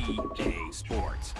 EA Sports.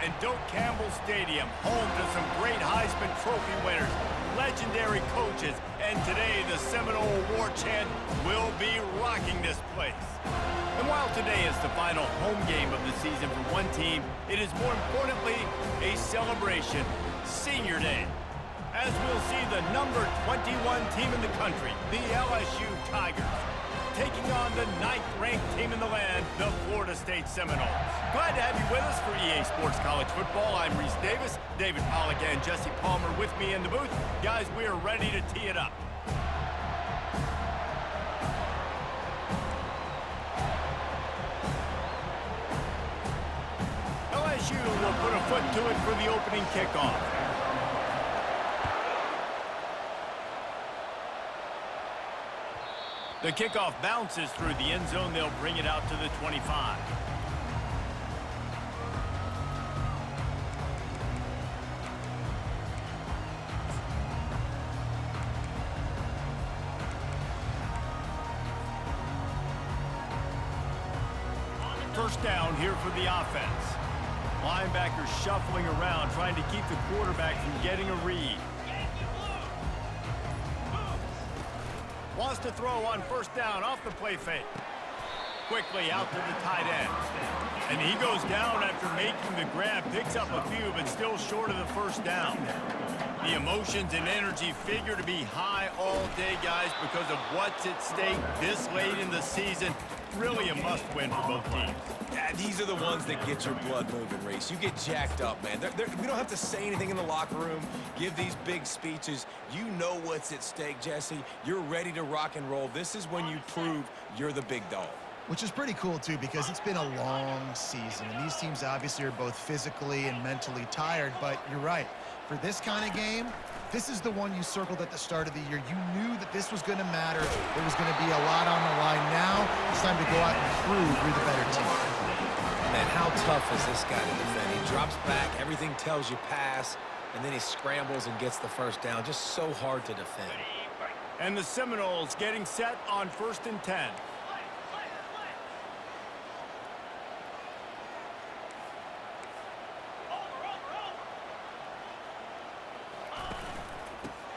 and Doak Campbell Stadium, home to some great Heisman Trophy winners, legendary coaches, and today the Seminole War Chant will be rocking this place. And while today is the final home game of the season for one team, it is more importantly a celebration, Senior Day, as we'll see the number 21 team in the country, the LSU Tigers, taking on the 9th-ranked team in the land, the Florida State Seminoles. Glad to have you with us for EA Sports College Football. I'm Reese Davis, David Pollack and Jesse Palmer with me in the booth. Guys, we are ready to tee it up. LSU will put a foot to it for the opening kickoff. The kickoff bounces through the end zone. They'll bring it out to the 25. First down here for the offense. Linebackers shuffling around, trying to keep the quarterback from getting a read. Wants to throw on first down off the play fake. Quickly out to the tight end. And he goes down after making the grab. Picks up a few, but still short of the first down. The emotions and energy figure to be high all day, guys, because of what's at stake this late in the season. Really a must-win for both teams. Yeah, these are the ones that get your blood moving, Reese. You get jacked up, man. We don't have to say anything in the locker room, give these big speeches. You know what's at stake, Jesse. You're ready to rock and roll. This is when you prove you're the big dog. Which is pretty cool, too, because it's been a long season. And these teams obviously are both physically and mentally tired. But you're right. For this kind of game, this is the one you circled at the start of the year. You knew that this was going to matter. There was going to be a lot on the line. Now it's time to go out and prove you're the better team. Man, how tough is this guy to defend? He drops back, everything tells you pass, and then he scrambles and gets the first down. Just so hard to defend. And the Seminoles getting set on 1st and 10.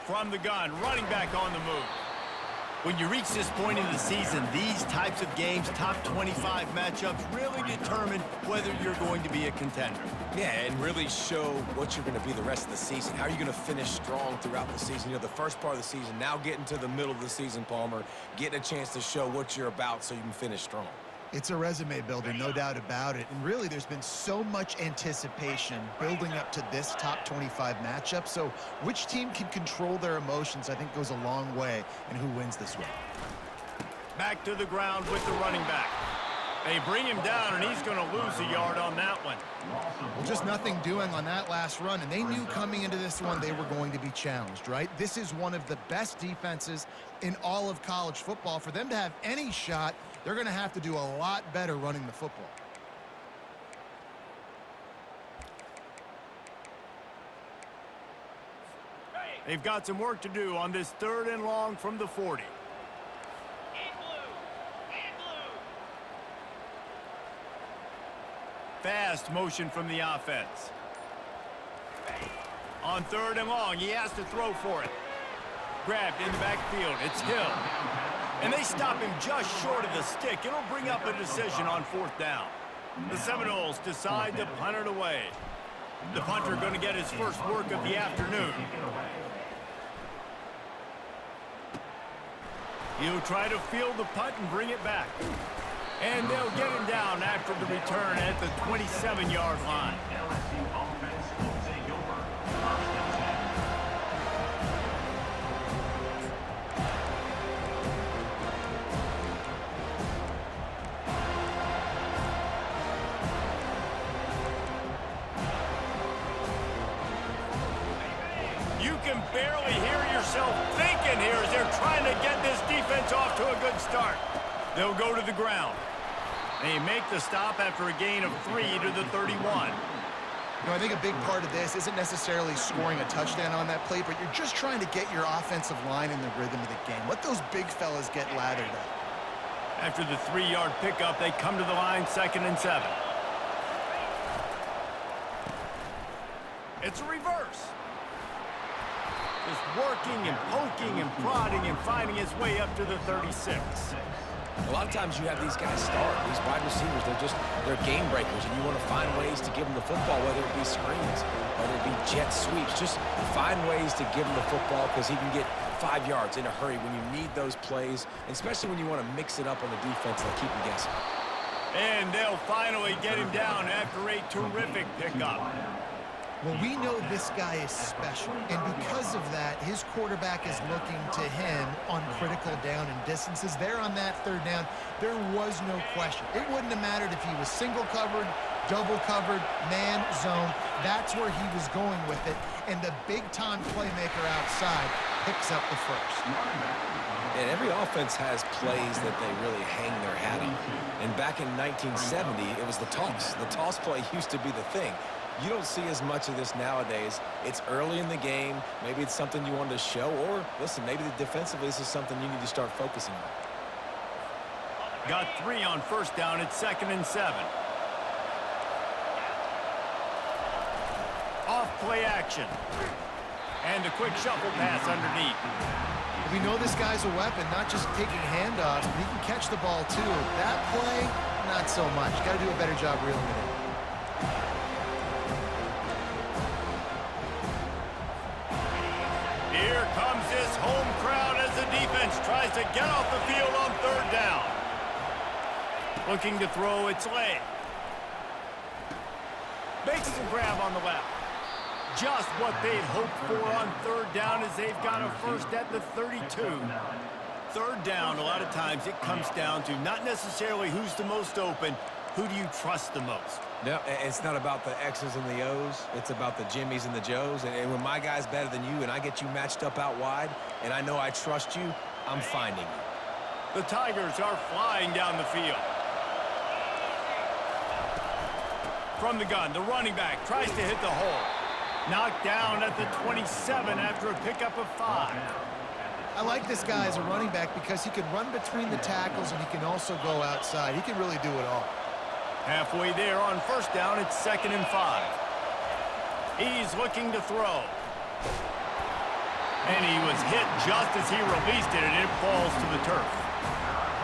From the gun, running back on the move. When you reach this point in the season, these types of games, top 25 matchups, really determine whether you're going to be a contender. Yeah, and really show what you're going to be the rest of the season. How are you going to finish strong throughout the season? You know, the first part of the season, now getting to the middle of the season, Palmer, getting a chance to show what you're about so you can finish strong. It's a resume builder, no doubt about it. And really, there's been so much anticipation building up to this top 25 matchup. So which team can control their emotions, I think, goes a long way in who wins this one. Back to the ground with the running back. They bring him down, and he's going to lose a yard on that one. Well, just nothing doing on that last run, and they knew coming into this one they were going to be challenged, right? This is one of the best defenses in all of college football. For them to have any shot, they're going to have to do a lot better running the football. They've got some work to do on this 3rd and long from the 40. Fast motion from the offense. On 3rd and long, he has to throw for it. Grabbed in the backfield. It's Hill. And they stop him just short of the stick. It'll bring up a decision on 4th down. The Seminoles decide to punt it away. The punter going to get his first work of the afternoon. He'll try to field the punt and bring it back. And they'll get him down after the return at the 27-yard line. You can barely hear yourself thinking here as they're trying to get this defense off to a good start. They'll go to the ground. They make the stop after a gain of 3 to the 31. You know, I think a big part of this isn't necessarily scoring a touchdown on that play, but you're just trying to get your offensive line in the rhythm of the game. Let those big fellas get lathered up. After the 3-yard pickup, they come to the line, 2nd and 7. It's a reverse. Just working and poking and prodding and finding his way up to the 36. A lot of times you have these guys start, these wide receivers, they're game breakers, and you want to find ways to give them the football, whether it be screens, whether it be jet sweeps. Just find ways to give him the football because he can get 5 yards in a hurry when you need those plays, and especially when you want to mix it up on the defense and keep him guessing. And they'll finally get him down after a terrific pickup. Well, we know this guy is special, and because of that, his quarterback is looking to him on critical down and distances. There on that third down, there was no question. It wouldn't have mattered if he was single covered, double covered, man, zone. That's where he was going with it, and the big-time playmaker outside picks up the first. And every offense has plays that they really hang their hat on. And back in 1970, it was the toss. The toss play used to be the thing. You don't see as much of this nowadays. It's early in the game. Maybe it's something you wanted to show, or listen, maybe defensively this is something you need to start focusing on. Got 3 on first down. It's 2nd and 7. Off play action. And a quick shuffle pass underneath. We know this guy's a weapon, not just taking handoffs, but he can catch the ball too. That play, not so much. Got to do a better job reeling it in. Here comes this home crowd as the defense tries to get off the field on 3rd down. Looking to throw its leg. Makes the grab on the left. Just what they'd hoped for on 3rd down as they've got a first at the 32. 3rd down, a lot of times it comes down to not necessarily who's the most open, who do you trust the most? No, it's not about the X's and the O's. It's about the Jimmys and the Joes. And when my guy's better than you and I get you matched up out wide and I know I trust you, I'm finding you. The Tigers are flying down the field. From the gun, the running back tries to hit the hole. Knocked down at the 27 after a pickup of 5. I like this guy as a running back because he can run between the tackles and he can also go outside. He can really do it all. Halfway there on first down, it's 2nd and 5. He's looking to throw. And he was hit just as he released it, and it falls to the turf.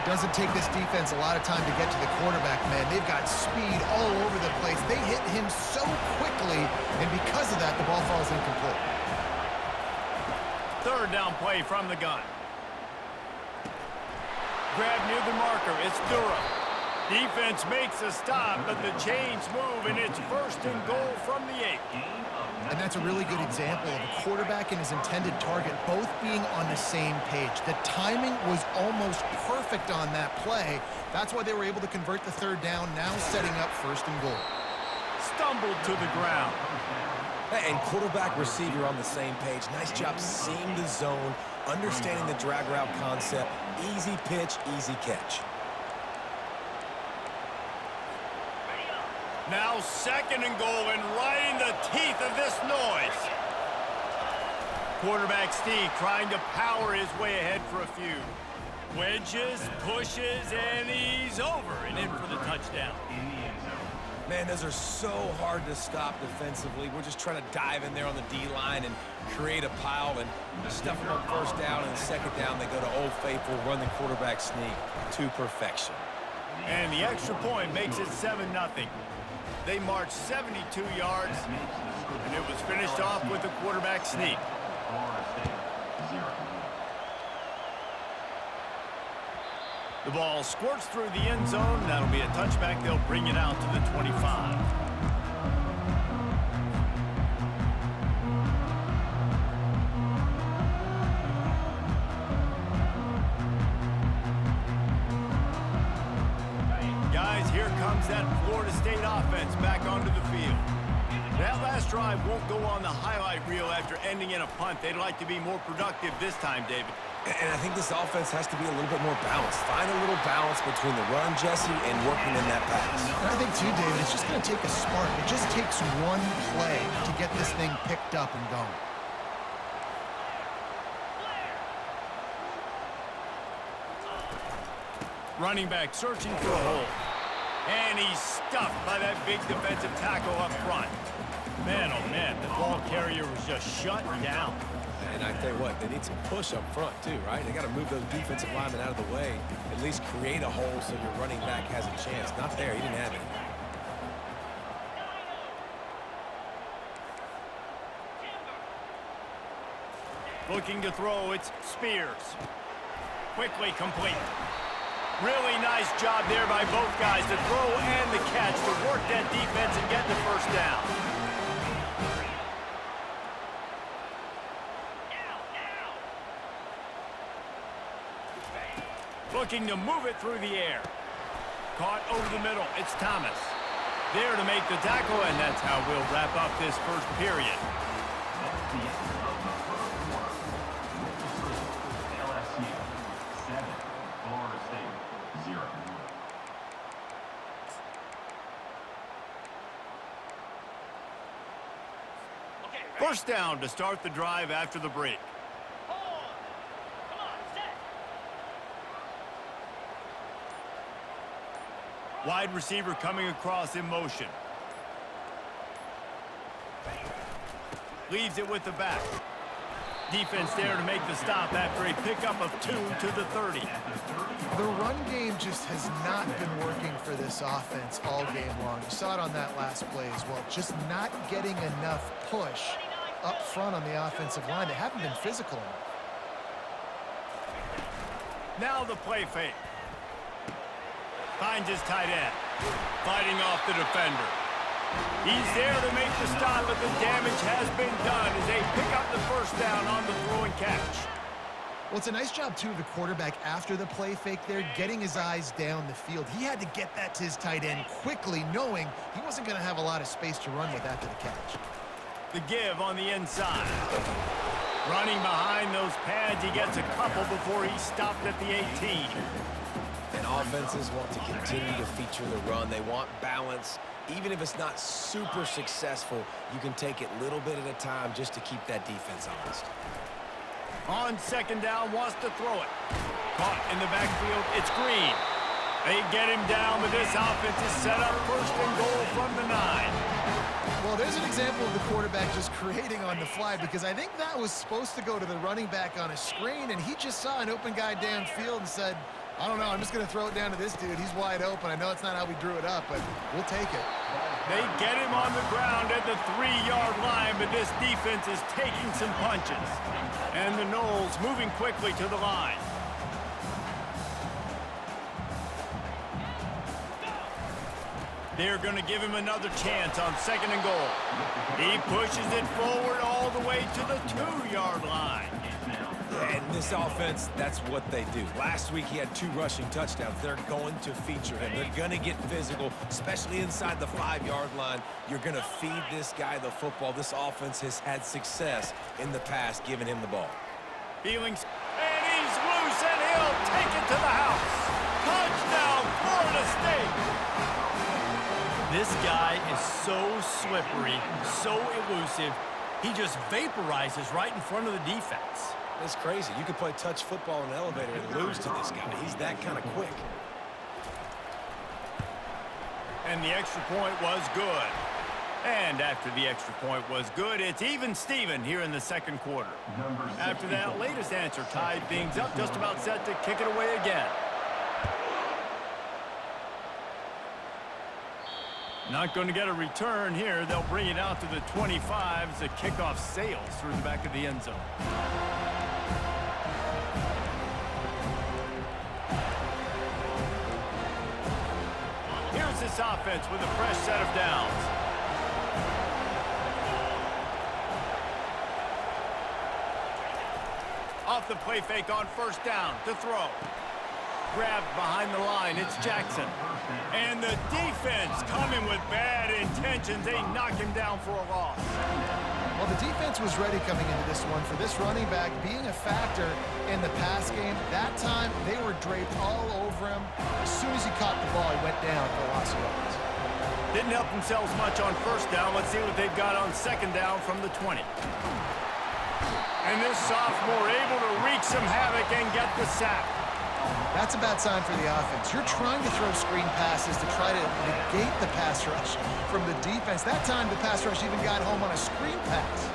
It doesn't take this defense a lot of time to get to the quarterback, man. They've got speed all over the place. They hit him so quickly, and because of that, the ball falls incomplete. 3rd down play from the gun. Grab near the marker. It's Durham. Defense makes a stop, but the chains move, and it's 1st and goal from the 8. And that's a really good example of a quarterback and his intended target both being on the same page. The timing was almost perfect on that play. That's why they were able to convert the 3rd down, now setting up 1st and goal. Stumbled to the ground. And quarterback, receiver on the same page. Nice job seeing the zone, understanding the drag route concept. Easy pitch, easy catch. Now 2nd and goal, and right in the teeth of this noise. Quarterback Steve trying to power his way ahead for a few. Wedges, pushes, and he's over and in for the touchdown. Man, those are so hard to stop defensively. We're just trying to dive in there on the D-line and create a pile and stuff them on 1st down, and 2nd down they go to Old Faithful, run the quarterback sneak to perfection. And the extra point makes it 7-0. They marched 72 yards, and it was finished off with a quarterback sneak. The ball squirts through the end zone. That'll be a touchback. They'll bring it out to the 25. Guys, here comes that Florida State offense back onto the field. That last drive won't go on the highlight reel after ending in a punt. They'd like to be more productive this time, David. And I think this offense has to be a little bit more balanced. Find a little balance between the run, Jesse, and working in that pass. And I think, too, David, it's just going to take a spark. It just takes one play to get this thing picked up and going. Running back searching for a hole. And he's stuffed by that big defensive tackle up front. Man, oh man, the ball carrier was just shut down. And I tell you what, they need some push up front too, right? They got to move those defensive linemen out of the way, at least create a hole so your running back has a chance. Not there, he didn't have it. Looking to throw, it's Spears. Quickly complete. Really nice job there by both guys, the throw and the catch, to work that defense and get the first down. Looking to move it through the air. Caught over the middle, it's Thomas. There to make the tackle, and that's how we'll wrap up this first period. First down to start the drive after the break. Wide receiver coming across in motion. Leaves it with the back. Defense there to make the stop after a pickup of 2 to the 30. The run game just has not been working for this offense all game long. You saw it on that last play as well. Just not getting enough push up front on the offensive line. They haven't been physical enough. Now the play fake. Finds his tight end. Fighting off the defender. He's there to make the stop, but the damage has been done as they pick up the first down on the throw and catch. Well, it's a nice job, too, of the quarterback after the play fake there, getting his eyes down the field. He had to get that to his tight end quickly, knowing he wasn't going to have a lot of space to run with after the catch. The give on the inside. Running behind those pads, he gets a couple before he stopped at the 18. And offenses want to continue to feature the run. They want balance. Even if it's not super successful, you can take it little bit at a time just to keep that defense honest. On second down, wants to throw it. Caught in the backfield, it's Green. They get him down, but this offense is set up first and goal from the 9. Well, there's an example of the quarterback just creating on the fly, because I think that was supposed to go to the running back on a screen, and he just saw an open guy downfield and said, I don't know, I'm just going to throw it down to this dude. He's wide open. I know it's not how we drew it up, but we'll take it. They get him on the ground at the 3-yard line, but this defense is taking some punches. And the Noles moving quickly to the line. They're going to give him another chance on second and goal. He pushes it forward all the way to the 2-yard line. And this offense, that's what they do. Last week, he had 2 rushing touchdowns. They're going to feature him. They're going to get physical, especially inside the 5-yard line. You're going to feed this guy the football. This offense has had success in the past giving him the ball. Feelings, and he's loose, and he'll take it to the house. Touchdown, Florida State. This guy is so slippery, so elusive. He just vaporizes right in front of the defense. It's crazy. You could play touch football in an elevator and lose to this guy. He's that kind of quick. And the extra point was good. And after the extra point was good, it's even Steven here in the second quarter. After that latest answer tied things up, just about set to kick it away again. Not going to get a return here. They'll bring it out to the 25 as the kickoff sails through the back of the end zone. Here's this offense with a fresh set of downs. Off the play fake on first down to throw. Grabbed behind the line, it's Jackson. And the defense coming with bad intentions. They knock him down for a loss. Well, the defense was ready coming into this one. For this running back being a factor in the pass game, that time they were draped all over him. As soon as he caught the ball, he went down for a loss of yards. Didn't help themselves much on first down. Let's see what they've got on second down from the 20. And this sophomore able to wreak some havoc and get the sack. That's a bad sign for the offense. You're trying to throw screen passes to try to negate the pass rush from the defense. That time, the pass rush even got home on a screen pass.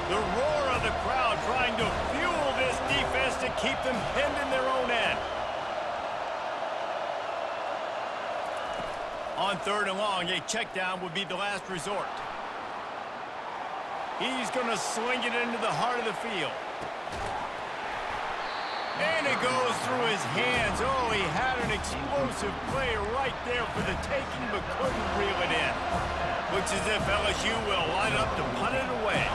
The roar of the crowd trying to fuel this defense to keep them pinned in their own end. On 3rd and long, a check down would be the last resort. He's going to sling it into the heart of the field. And it goes through his hands. Oh, he had an explosive play right there for the taking, but couldn't reel it in. Looks as if LSU will line up to punt it away.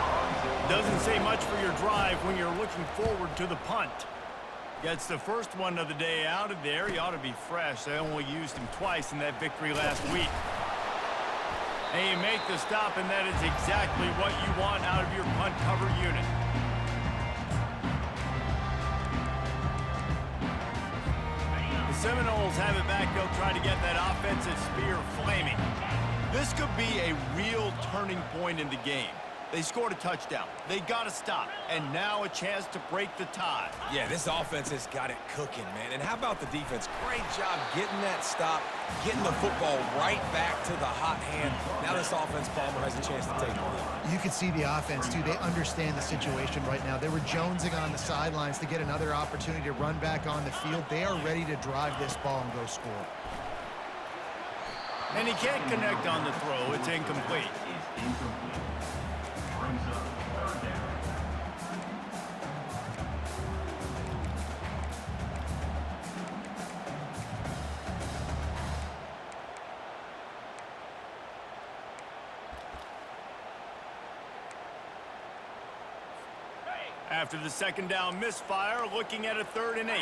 Doesn't say much for your drive when you're looking forward to the punt. Gets the first one of the day out of there. He ought to be fresh. They only used him twice in that victory last week. And you make the stop, and that is exactly what you want out of your punt cover unit. The Seminoles have it back. They'll try to get that offensive spear flaming. This could be a real turning point in the game. They scored a touchdown. They got to stop. And now a chance to break the tie. Yeah, this offense has got it cooking, man. And how about the defense? Great job getting that stop, getting the football right back to the hot hand. Now this offense, Palmer, has a chance to take the lead. You can see the offense, too. They understand the situation right now. They were jonesing on the sidelines to get another opportunity to run back on the field. They are ready to drive this ball and go score. And he can't connect on the throw. It's incomplete. After the second down misfire, looking at a 3rd and 8.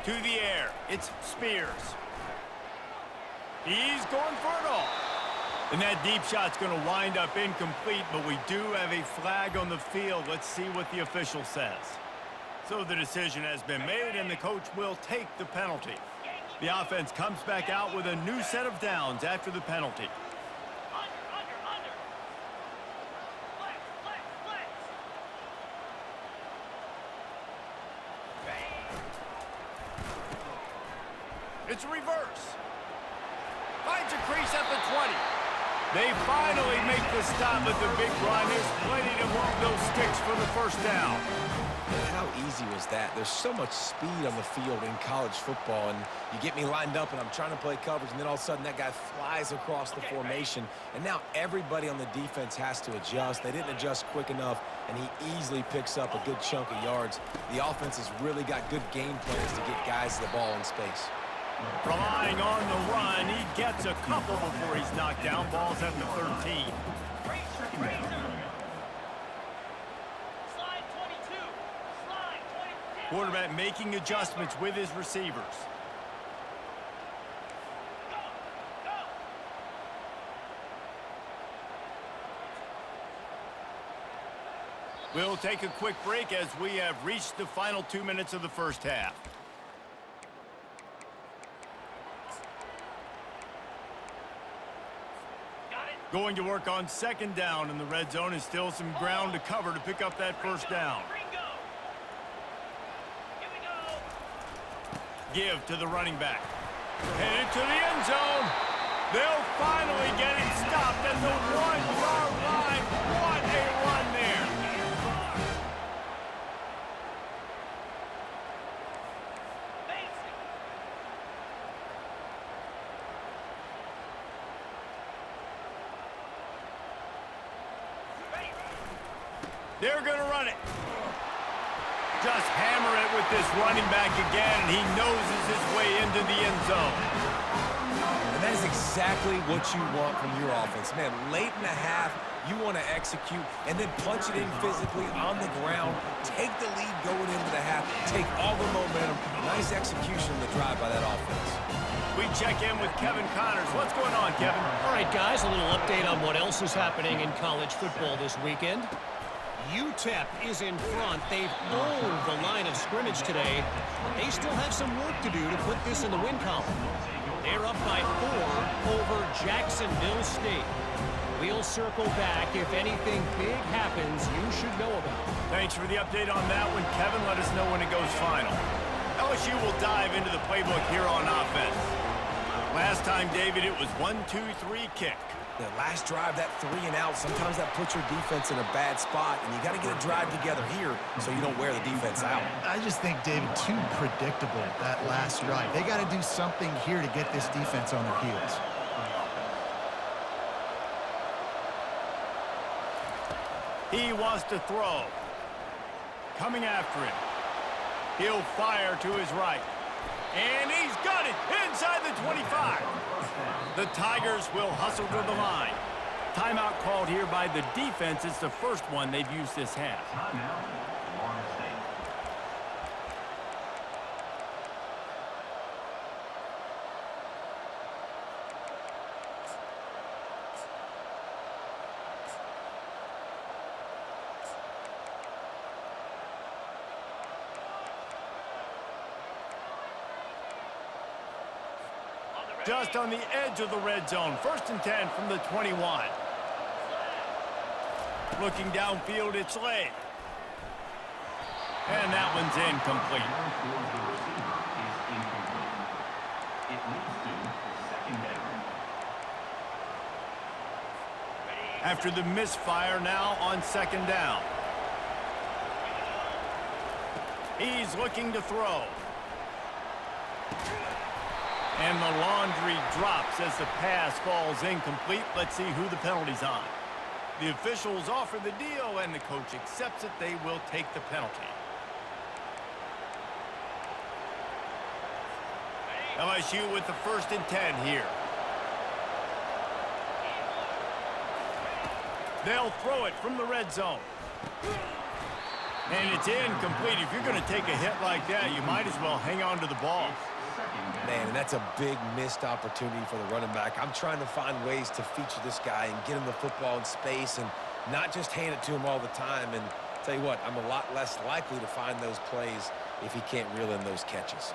To the air, it's Spears. He's going for it all. And that deep shot's going to wind up incomplete, but we do have a flag on the field. Let's see what the official says. So the decision has been made, and the coach will take the penalty. The offense comes back out with a new set of downs after the penalty. It's reverse. Finds a crease at the 20. They finally make the stop at the big run. There's plenty to move those sticks for the first down. And how easy was that? There's so much speed on the field in college football, and you get me lined up, and I'm trying to play coverage, and then all of a sudden that guy flies across the formation, and now everybody on the defense has to adjust. They didn't adjust quick enough, and he easily picks up a good chunk of yards. The offense has really got good game plans to get guys the ball in space. Relying on the run, he gets a couple before he's knocked down. Ball's at the 13. Quarterback making adjustments with his receivers. We'll take a quick break as we have reached the final 2 minutes of the first half. Going to work on 2nd down in the red zone, and still some ground to cover to pick up that first down. Give to the running back. Headed to the end zone. They'll finally get him stopped at the 1-yard line. What a run there. They're going to run it. Just hammer it with this running back again, and he noses his way into the end zone. And that is exactly what you want from your offense. Man, late in the half, you want to execute and then punch it in physically on the ground, take the lead going into the half, take all the momentum. Nice execution of the drive by that offense. We check in with Kevin Connors. What's going on, Kevin? All right, guys, a little update on what else is happening in college football this weekend. UTEP is in front. They've owned the line of scrimmage today, but they still have some work to do to put this in the win column. They're up by 4 over Jacksonville State. We'll circle back if anything big happens you should know about. Thanks for the update on that one, Kevin. Let us know when it goes final. LSU will dive into the playbook here on offense. Last time, David, it was 1-2-3 kick. The last drive, that 3 and out, sometimes that puts your defense in a bad spot, and you got to get a drive together here so you don't wear the defense out. I just think, David, too predictable, that last drive. They got to do something here to get this defense on their heels. He wants to throw. Coming after him. He'll fire to his right. And he's got it inside the 25. The Tigers will hustle to the line. Timeout called here by the defense. It's the first one they've used this half. Just on the edge of the red zone. 1st and 10 from the 21. Looking downfield, it's Lay. And that one's incomplete. After the misfire, now on 2nd down. He's looking to throw. And the laundry drops as the pass falls incomplete. Let's see who the penalty's on. The officials offer the deal, and the coach accepts it. They will take the penalty. LSU with the 1st and 10 here. They'll throw it from the red zone. And it's incomplete. If you're going to take a hit like that, you might as well hang on to the ball. Man, and that's a big missed opportunity for the running back. I'm trying to find ways to feature this guy and get him the football in space and not just hand it to him all the time. And tell you what, I'm a lot less likely to find those plays if he can't reel in those catches.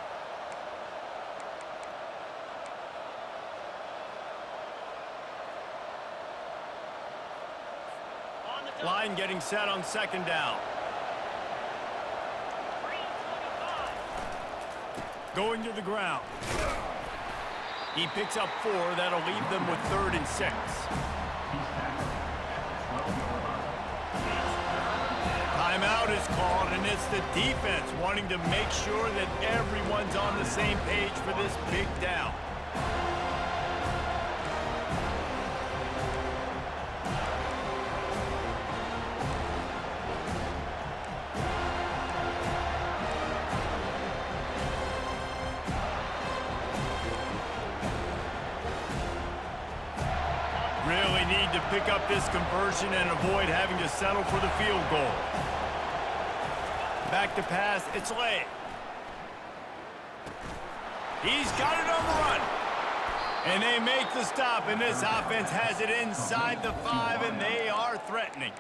Line getting set on 2nd down. Going to the ground. He picks up 4. That'll leave them with 3rd and 6. Timeout is called, and it's the defense wanting to make sure that everyone's on the same page for this big down. Really need to pick up this conversion and avoid having to settle for the field goal. Back to pass, it's Lay. He's got it on the run. And they make the stop, and this offense has it inside the 5, and they are threatening.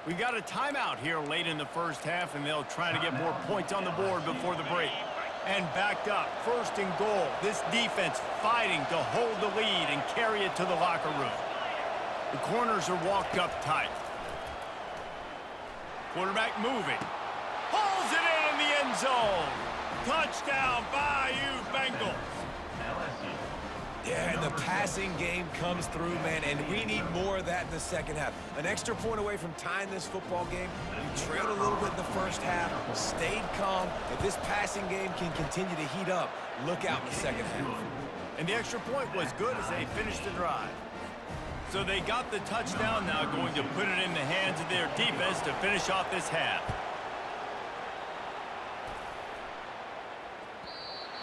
We got a timeout here late in the 1st half, and they'll try to get more points on the board before the break. And backed up, 1st and goal. This defense fighting to hold the lead and carry it to the locker room. The corners are walked up tight. Quarterback moving. Hauls it in the end zone. Touchdown, Bayou Bengals. Yeah, and the passing game comes through, man, and we need more of that in the 2nd half. An extra point away from tying this football game. You trailed a little bit in the 1st half, stayed calm. If this passing game can continue to heat up, look out in the 2nd half. And the extra point was good as they finished the drive. So they got the touchdown, now going to put it in the hands of their defense to finish off this half.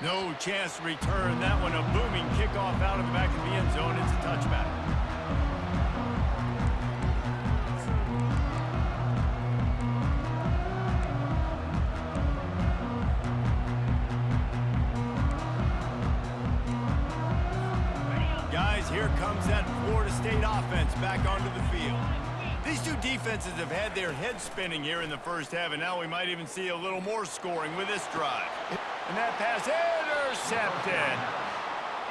No chance to return that one. A booming kickoff out of the back of the end zone. It's a touchback. Guys, here comes that Florida State offense back onto the field. These two defenses have had their heads spinning here in the first half, and now we might even see a little more scoring with this drive. And that pass intercepted.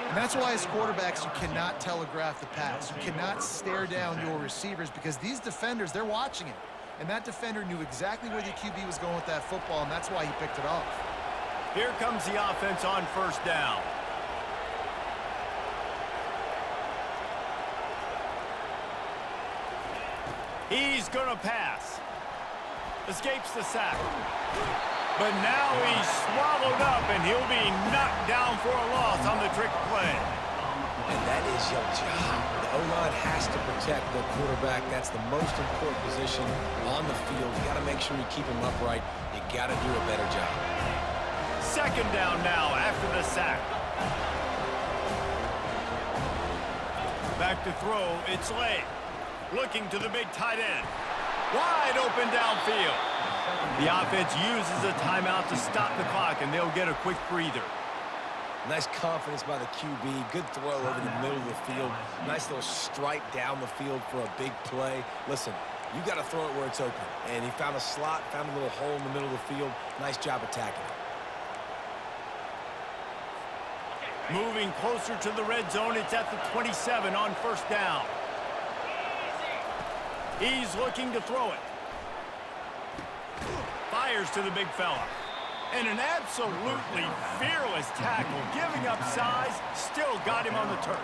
And that's why as quarterbacks, you cannot telegraph the pass. You cannot stare down your receivers because these defenders, they're watching it. And that defender knew exactly where the QB was going with that football, and that's why he picked it off. Here comes the offense on first down. He's going to pass. Escapes the sack. But now he's swallowed up, and he'll be knocked down for a loss on the trick play. And that is your job. The O-line has to protect the quarterback. That's the most important position on the field. You got to make sure you keep him upright. You got to do a better job. Second down now after the sack. Back to throw, it's Lay. Looking to the big tight end. Wide open downfield. The offense uses a timeout to stop the clock, and they'll get a quick breather. Nice confidence by the QB. Good throw over the middle of the field. Nice little stripe down the field for a big play. Listen, you got to throw it where it's open. And he found a slot, found a little hole in the middle of the field. Nice job attacking it. Moving closer to the red zone, it's at the 27 on first down. He's looking to throw it. Fires to the big fella. And an absolutely fearless tackle, giving up size, still got him on the turf.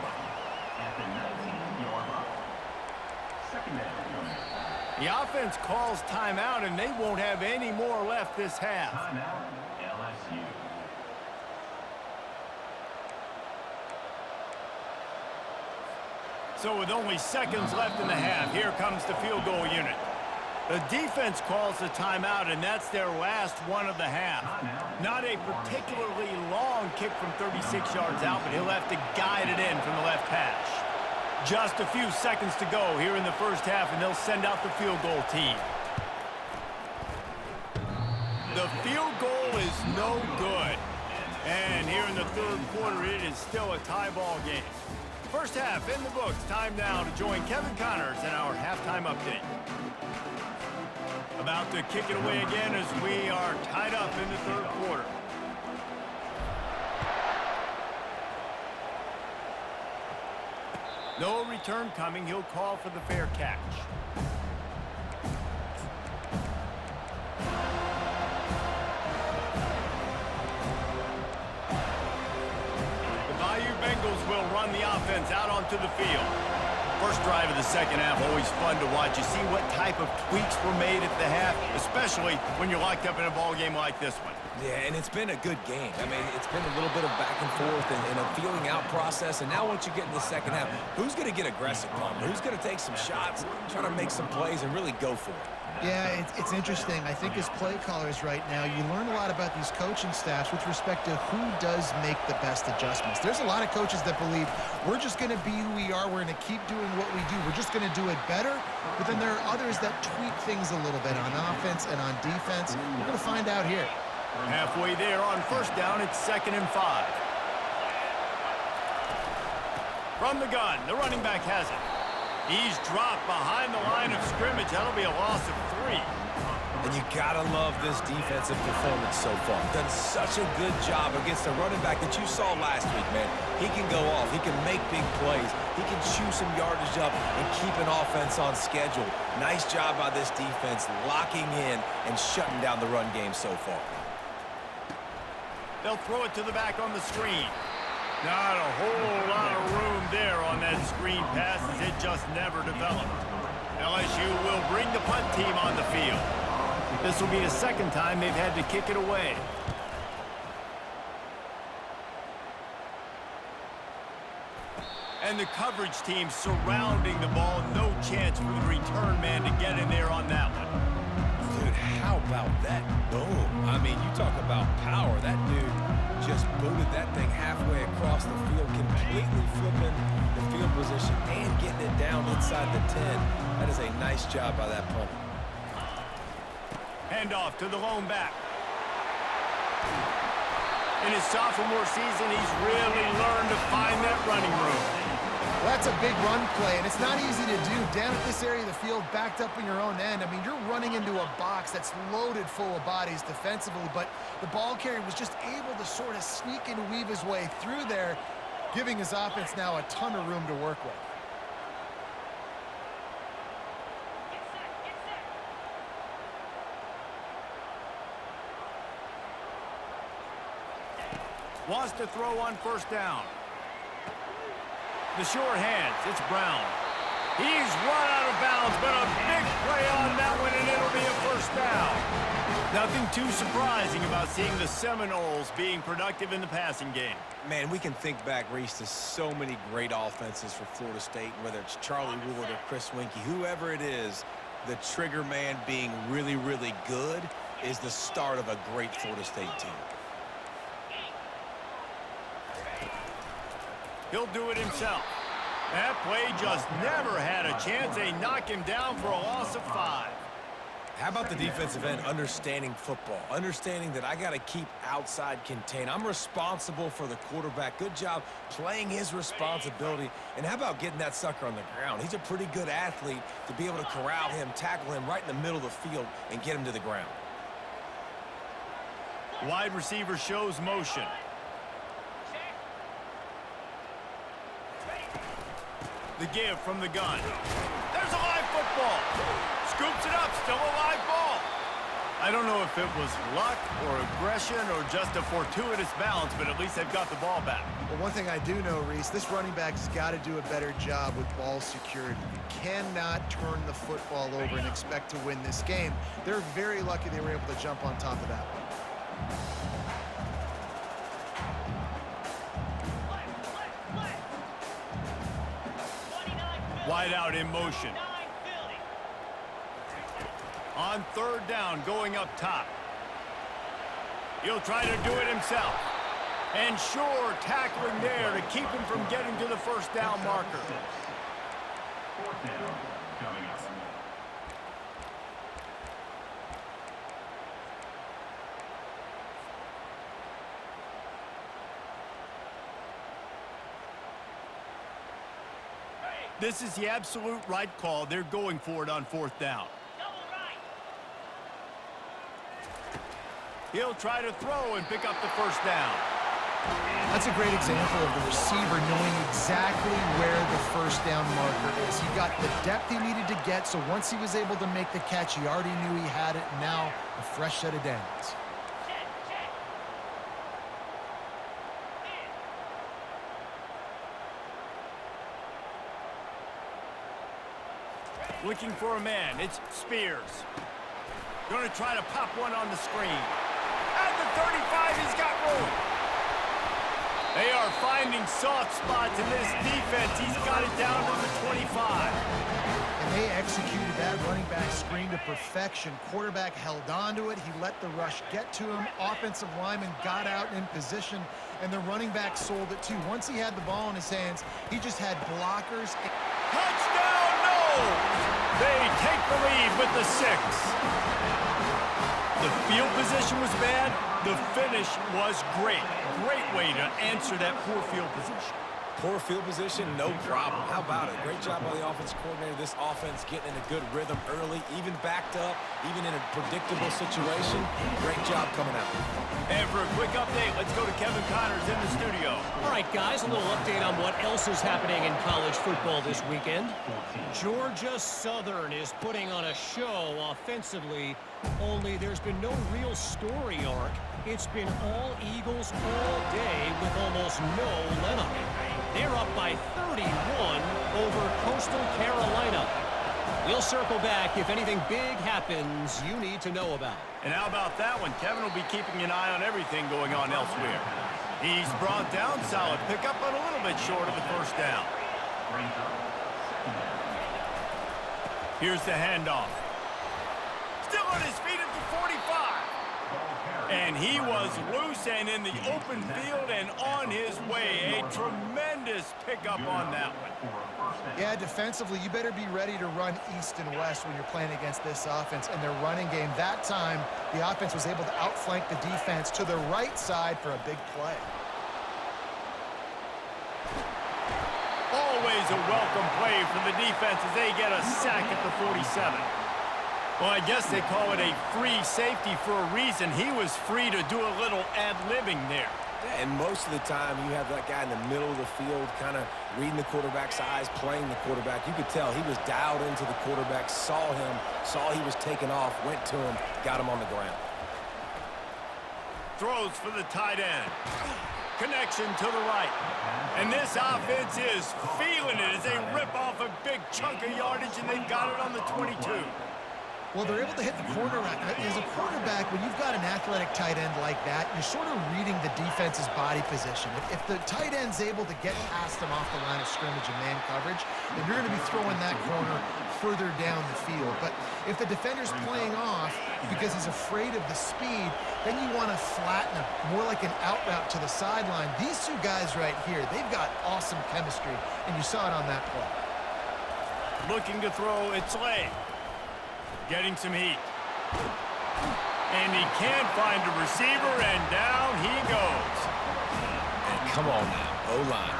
The offense calls timeout, and they won't have any more left this half. So with only seconds left in the half, here comes the field goal unit. The defense calls the timeout, and that's their last one of the half. Not a particularly long kick from 36 yards out, but he'll have to guide it in from the left hash. Just a few seconds to go here in the first half, and they'll send out the field goal team. The field goal is no good. And here in the third quarter, it is still a tie ball game. First half in the books. Time now to join Kevin Connors in our halftime update. About to kick it away again as we are tied up in the third quarter. No return coming. He'll call for the fair catch. The Bayou Bengals will run the offense out onto the field. First drive of the second half, always fun to watch. You see what type of tweaks were made at the half, especially when you're locked up in a ball game like this one. Yeah, and it's been a good game. I mean, it's been a little bit of back and forth and a feeling out process. And now once you get in the second half, who's going to get aggressive, Palmer? Who's going to take some shots, try to make some plays, and really go for it? Yeah, it's interesting. I think as play callers right now, you learn a lot about these coaching staffs with respect to who does make the best adjustments. There's a lot of coaches that believe we're just going to be who we are. We're going to keep doing what we do. We're just going to do it better. But then there are others that tweak things a little bit on offense and on defense. We're going to find out here. Halfway there on first down, it's 2nd and 5. From the gun, the running back has it. He's dropped behind the line of scrimmage. That'll be a loss of 3. And you gotta love this defensive performance so far. Done such a good job against a running back that you saw last week, man. He can go off. He can make big plays. He can chew some yardage up and keep an offense on schedule. Nice job by this defense locking in and shutting down the run game so far. They'll throw it to the back on the screen. Not a whole lot of room there on that screen pass as it just never developed. LSU will bring the punt team on the field. This will be the second time they've had to kick it away. And the coverage team surrounding the ball. No chance for the return man to get in there on that one. Dude, how about that boom? I mean, you talk about power. That dude just booted that thing halfway across the field, completely flipping the field position and getting it down inside the 10. That is a nice job by that punter. Handoff to the lone back. In his sophomore season, he's really learned to find that running room. Well, that's a big run play, and it's not easy to do. Down at this area of the field, backed up in your own end. I mean, you're running into a box that's loaded full of bodies defensively, but the ball carrier was just able to sort of sneak and weave his way through there, giving his offense now a ton of room to work with. Wants to throw on first down. The short hands, it's Brown. He's run out of bounds, but a big play on that one, and it'll be a first down. Nothing too surprising about seeing the Seminoles being productive in the passing game. Man, we can think back, Reese, to so many great offenses for Florida State, whether it's Charlie Wood or Chris Winkie, whoever it is, the trigger man being really, really good is the start of a great Florida State team. He'll do it himself. That play just never had a chance. They knock him down for a loss of 5. How about the defensive end understanding football, understanding that I got to keep outside contain. I'm responsible for the quarterback. Good job playing his responsibility. And how about getting that sucker on the ground? He's a pretty good athlete to be able to corral him, tackle him right in the middle of the field, and get him to the ground. Wide receiver shows motion. The give from the gun. There's a live football. Scoops it up, still a live ball. I don't know if it was luck or aggression or just a fortuitous balance, but at least they've got the ball back. Well, one thing I do know, Reese, this running back's got to do a better job with ball security. You cannot turn the football over and expect to win this game. They're very lucky they were able to jump on top of that one. Wide out in motion. On third down, going up top. He'll try to do it himself. And sure, tackling there to keep him from getting to the first down marker. Fourth down coming up. This is the absolute right call. They're going for it on fourth down. He'll try to throw and pick up the first down. That's a great example of the receiver knowing exactly where the first down marker is. He got the depth he needed to get, so once he was able to make the catch, he already knew he had it. Now, a fresh set of downs. Looking for a man. It's Spears. Going to try to pop one on the screen. At the 35, he's got room. They are finding soft spots in this defense. He's got it down to the 25. And they executed that running back screen to perfection. Quarterback held on to it. He let the rush get to him. Offensive lineman got out in position, and the running back sold it too. Once he had the ball in his hands, he just had blockers. Touchdown, no! They take the lead with the 6. The field position was bad. The finish was great. Great way to answer that poor field position. Poor field position, no problem. How about it? Great job by the offensive coordinator. This offense getting in a good rhythm early, even backed up, even in a predictable situation. Great job coming out. And for a quick update, let's go to Kevin Connors in the studio. All right, guys, a little update on what else is happening in college football this weekend. Georgia Southern is putting on a show offensively, only there's been no real story arc. It's been all Eagles all day with almost no let-up. They're up by 31 over Coastal Carolina. We'll circle back if anything big happens you need to know about. And how about that one? Kevin will be keeping an eye on everything going on elsewhere. He's brought down solid pickup, but a little bit short of the first down. Here's the handoff. Still on his feet at the 45. And he was loose and in the open field and on his way. A tremendous pickup on that one. Yeah, defensively, you better be ready to run east and west when you're playing against this offense and their running game. That time, the offense was able to outflank the defense to the right side for a big play. Oh, always a welcome play for the defense as they get a sack at the 47. Well, I guess they call it a free safety for a reason. He was free to do a little ad-libbing there. Yeah, and most of the time, you have that guy in the middle of the field kind of reading the quarterback's eyes, playing the quarterback. You could tell he was dialed into the quarterback, saw him, saw he was taking off, went to him, got him on the ground. Throws for the tight end. Connection to the right. And this offense is feeling it as they rip off a big chunk of yardage, and they've got it on the 22. Well, they're able to hit the quarterback. As a quarterback, when you've got an athletic tight end like that, you're sort of reading the defense's body position. If the tight end's able to get past them off the line of scrimmage and man coverage, then you're going to be throwing that corner further down the field. But if the defender's playing off because he's afraid of the speed, then you want to flatten him, more like an out route to the sideline. These two guys right here, they've got awesome chemistry, and you saw it on that play. Looking to throw, it's Slay. Getting some heat. And he can't find a receiver, and down he goes. And come on now, O-line.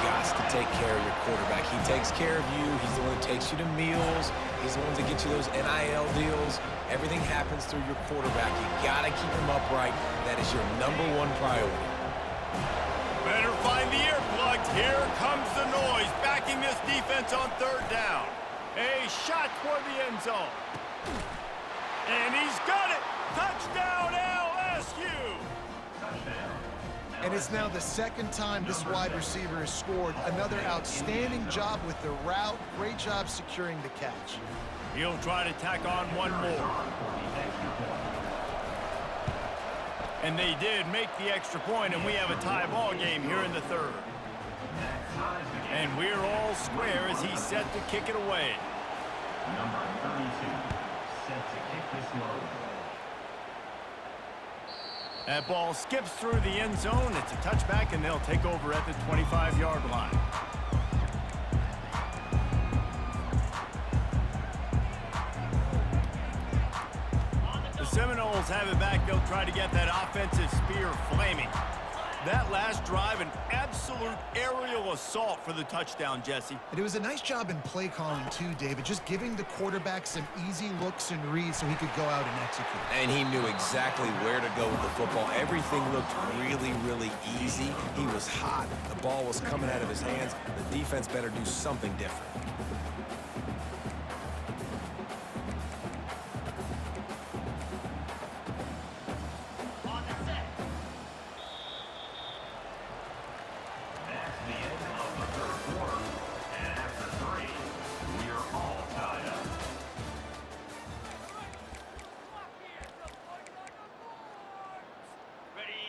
Got to take care of your quarterback. He takes care of you. He's the one that takes you to meals. He's the one that gets you those NIL deals. Everything happens through your quarterback. You got to keep him upright. That is your #1 priority. Better find the earplugs. Here comes the noise, backing this defense on 3rd down. A shot toward the end zone. And he's got it! Touchdown, LSU! And it's now the 2nd time this wide receiver has scored. Another outstanding job with the route. Great job securing the catch. He'll try to tack on one more. And they did make the extra point, and we have a tie ball game here in the 3rd. And we're all square as he's set to kick it away. Number 32, set to kick this one. That ball skips through the end zone. It's a touchback, and they'll take over at the 25-yard line. The Seminoles have it back. They'll try to get that offensive spear flaming. That last drive, an absolute aerial assault for the touchdown, Jesse. And it was a nice job in play calling too, David, just giving the quarterback some easy looks and reads so he could go out and execute. And he knew exactly where to go with the football. Everything looked really, really easy. He was hot. The ball was coming out of his hands. The defense better do something different.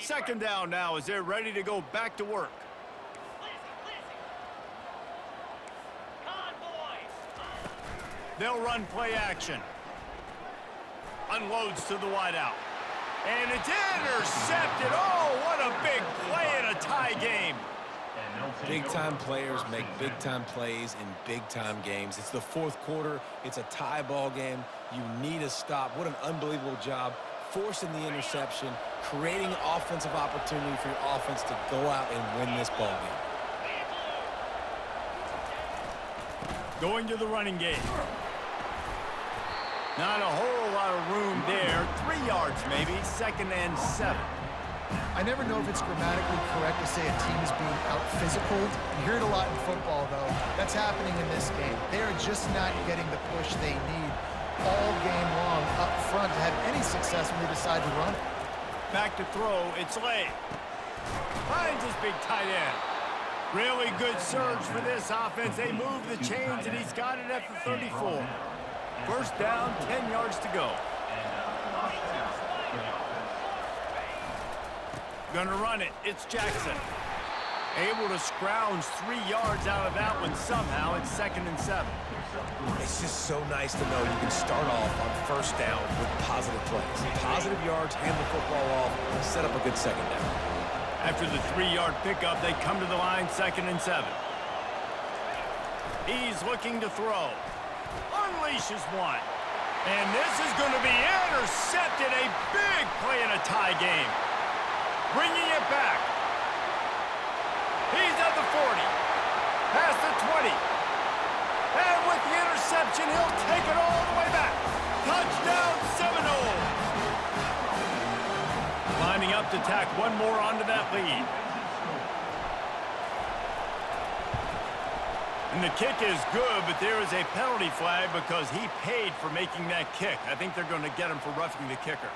Second down now as they're ready to go back to work. They'll run play action. Unloads to the wideout. And it's intercepted. Oh, what a big play in a tie game. Big-time players make big-time plays in big-time games. It's the 4th quarter. It's a tie ball game. You need a stop. What an unbelievable job. Forcing the interception, creating offensive opportunity for your offense to go out and win this ball game. Going to the running game. Not a whole lot of room there. 3 yards maybe, 2nd and 7. I never know if it's grammatically correct to say a team is being out-physicaled. You hear it a lot in football, though. That's happening in this game. They are just not getting the push they need all game long up front to have any success when they decide to run it. Back to throw, it's Slay. Finds his big tight end. Really good surge for this offense. They move the chains, and he's got it at the 34. 1st down, 10 yards to go. Gonna run it, it's Jackson. Able to scrounge 3 yards out of that one somehow. It's 2nd and 7. It's just so nice to know you can start off on 1st down with positive plays. Positive yards, hand the football off, set up a good 2nd down. After the 3-yard pickup, they come to the line, 2nd and 7. He's looking to throw. Unleashes one. And this is going to be intercepted. A big play in a tie game. Bringing it back. He's at the 40. Past the 20. and he'll take it all the way back. Touchdown, Seminoles! Lining up to tack one more onto that lead. And the kick is good, but there is a penalty flag because he paid for making that kick. I think they're going to get him for roughing the kicker.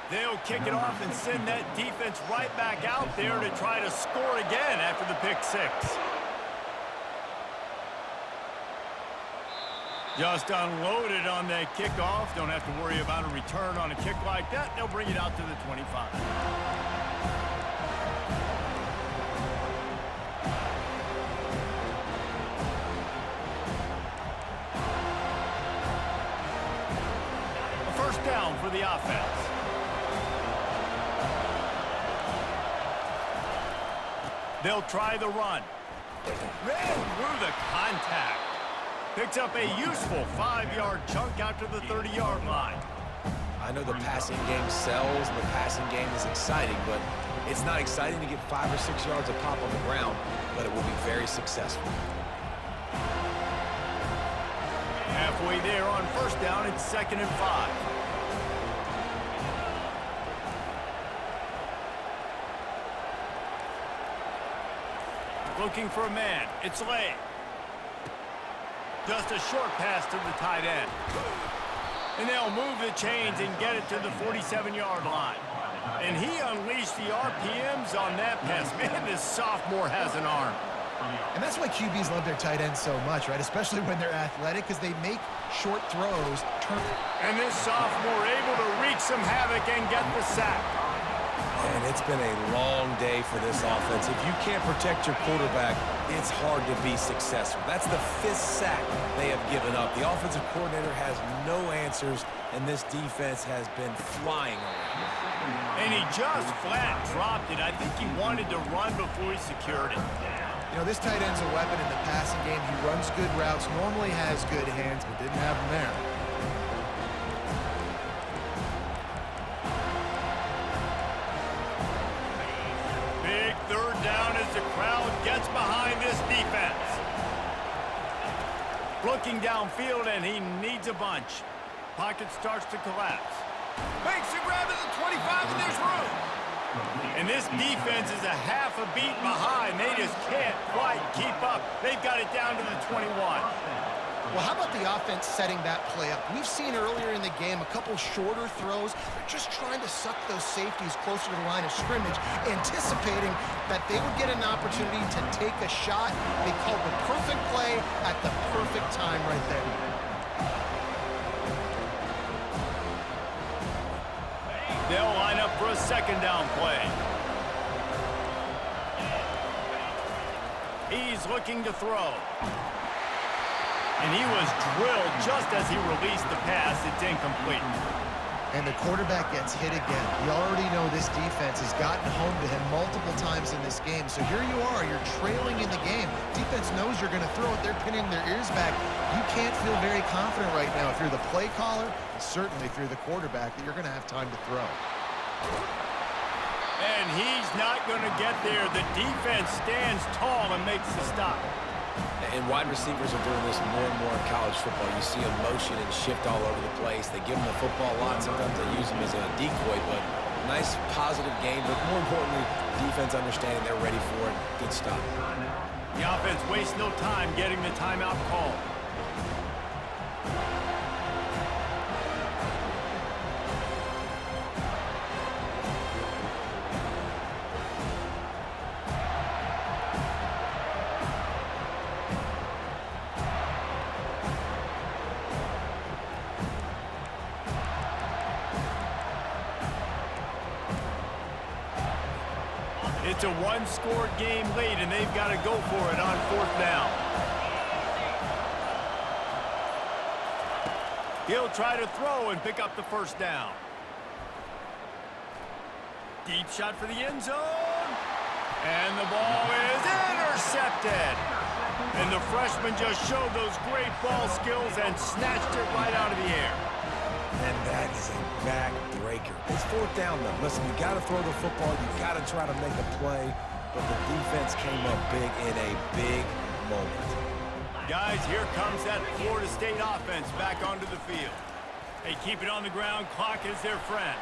They'll kick it off and send that defense right back out there to try to score again after the pick six. Just unloaded on that kickoff. Don't have to worry about a return on a kick like that. They'll bring it out to the 25. A first down for the offense. They'll try the run. Ran through the contact. Picks up a useful 5-yard chunk out to the 30-yard line. I know the passing game sells, and the passing game is exciting, but it's not exciting to get 5 or 6 yards of pop on the ground, but it will be very successful. Halfway there on first down, it's 2nd and 5. Looking for a man. It's Lay. Just a short pass to the tight end. And they'll move the chains and get it to the 47-yard line. And he unleashed the RPMs on that pass. Man, this sophomore has an arm. And that's why QBs love their tight ends so much, right? Especially when they're athletic, because they make short throws. And this sophomore able to wreak some havoc and get the sack. And it's been a long day for this offense. If you can't protect your quarterback, it's hard to be successful. That's the 5th sack they have given up. The offensive coordinator has no answers, and this defense has been flying around. And he just flat dropped it. I think he wanted to run before he secured it. You know, this tight end's a weapon in the passing game. He runs good routes, normally has good hands, but didn't have them there. Third down as the crowd gets behind this defense. Looking downfield, and he needs a bunch. Pocket starts to collapse. Makes a grab at the 25, and there's room. And this defense is a half a beat behind. They just can't quite keep up. They've got it down to the 21. Well, how about the offense setting that play up? We've seen earlier in the game a couple shorter throws. They're just trying to suck those safeties closer to the line of scrimmage, anticipating that they would get an opportunity to take a shot. They called the perfect play at the perfect time right there. They'll line up for a 2nd down play. He's looking to throw. And he was drilled just as he released the pass. It's incomplete. And the quarterback gets hit again. You already know this defense has gotten home to him multiple times in this game. So here you are, you're trailing in the game. Defense knows you're going to throw it. They're pinning their ears back. You can't feel very confident right now if you're the play caller, and certainly if you're the quarterback, that you're going to have time to throw. And he's not going to get there. The defense stands tall and makes the stop. And wide receivers are doing this more and more in college football. You see them motion and shift all over the place. They give them the football a lot. Sometimes they use them as a decoy, but nice, positive game. But more importantly, defense understanding they're ready for it. Good stuff. The offense wastes no time getting the timeout call. It's a one-score game late, and they've got to go for it on 4th down. He'll try to throw and pick up the first down. Deep shot for the end zone. And the ball is intercepted. And the freshman just showed those great ball skills and snatched it right out of the air. And that is a back-breaker. It's 4th down, though. Listen, you got to throw the football. You got to try to make a play. But the defense came up big in a big moment. Guys, here comes that Florida State offense back onto the field. They keep it on the ground. Clock is their friend.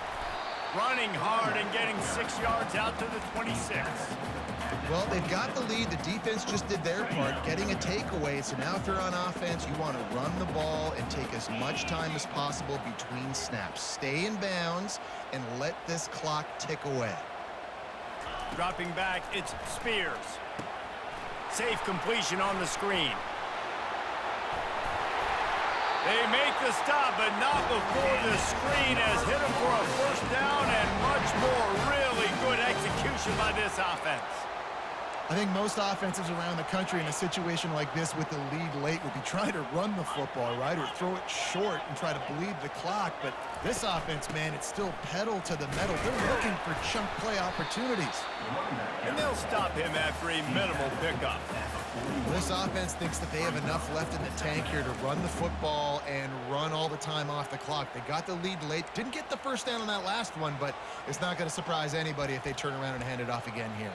Running hard and getting 6 yards out to the 26. Well, they've got the lead. The defense just did their part, getting a takeaway. So now if you're on offense, you want to run the ball and take as much time as possible between snaps. Stay in bounds and let this clock tick away. Dropping back, it's Spears. Safe completion on the screen. They make the stop, but not before the screen has hit them for a first down and much more. Really good execution by this offense. I think most offenses around the country in a situation like this with the lead late would be trying to run the football, right, or throw it short and try to bleed the clock. But this offense, man, it's still pedal to the metal. They're looking for chunk play opportunities. And they'll stop him after a minimal pickup. This offense thinks that they have enough left in the tank here to run the football and run all the time off the clock. They got the lead late. Didn't get the first down on that last one, but it's not going to surprise anybody if they turn around and hand it off again here.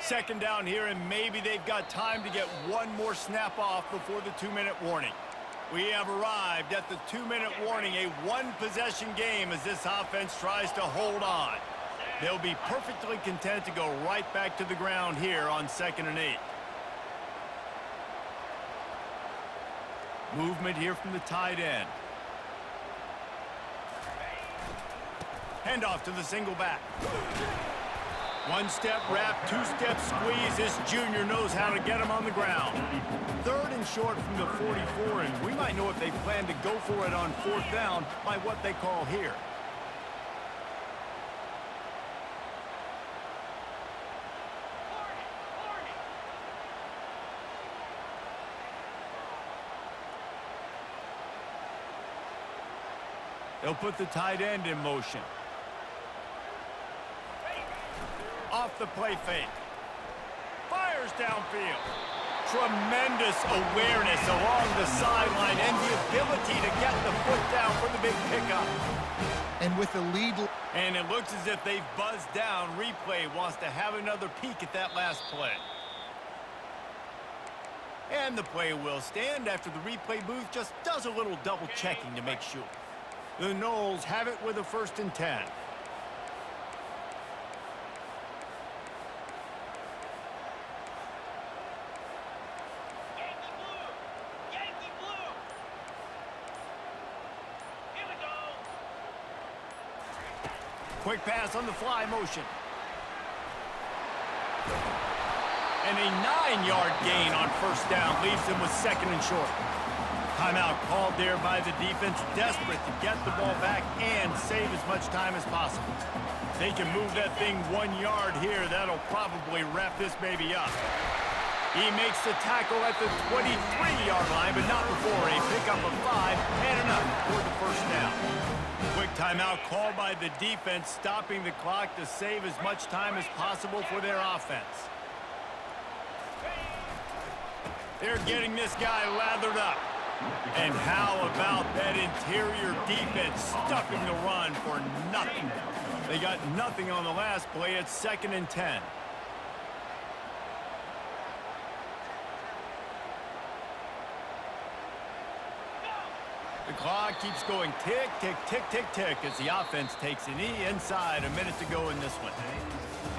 Second down here, and maybe they've got time to get one more snap off before the 2-minute warning. We have arrived at the 2-minute warning, a one-possession game as this offense tries to hold on. They'll be perfectly content to go right back to the ground here on 2nd and 8. Movement here from the tight end. Handoff to the single back. One-step wrap, two-step squeeze. This junior knows how to get him on the ground. 3rd and short from the 44, and we might know if they plan to go for it on 4th down by what they call here. They'll put the tight end in motion. Off the play fake. Fires downfield. Tremendous awareness along the sideline and the ability to get the foot down for the big pickup. And with the lead... And it looks as if they've buzzed down. Replay wants to have another peek at that last play. And the play will stand after the replay booth just does a little double checking to make sure. The Noles have it with a 1st and 10. Quick pass on the fly motion. And a 9-yard gain on 1st down leaves them with 2nd and short. Timeout called there by the defense, desperate to get the ball back and save as much time as possible. If they can move that thing 1 yard here, that'll probably wrap this baby up. He makes the tackle at the 23-yard line, but not before a pickup of 5 and enough for the 1st down. Quick timeout called by the defense, stopping the clock to save as much time as possible for their offense. They're getting this guy lathered up. And how about that interior defense stuffing the run for nothing? They got nothing on the last play. It's 2nd and 10. The clock keeps going tick, tick, tick, tick, tick as the offense takes a knee inside. A minute to go in this one.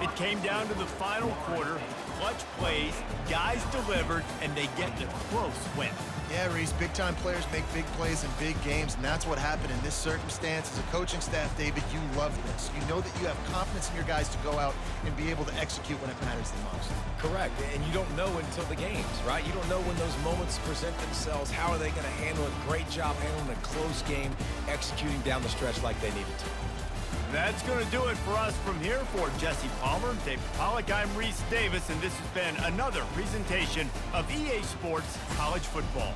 It came down to the final quarter. Clutch plays, guys delivered, and they get the close win. Yeah, Reese, big-time players make big plays in big games, and that's what happened in this circumstance. As a coaching staff, David, you love this. You know that you have confidence in your guys to go out and be able to execute when it matters the most. Correct, and you don't know until the games, right? You don't know when those moments present themselves. How are they going to handle it? Great job handling a close game, executing down the stretch like they needed to. That's going to do it for us from here. For Jesse Palmer, David Pollack, I'm Reese Davis, and this has been another presentation of EA Sports College Football.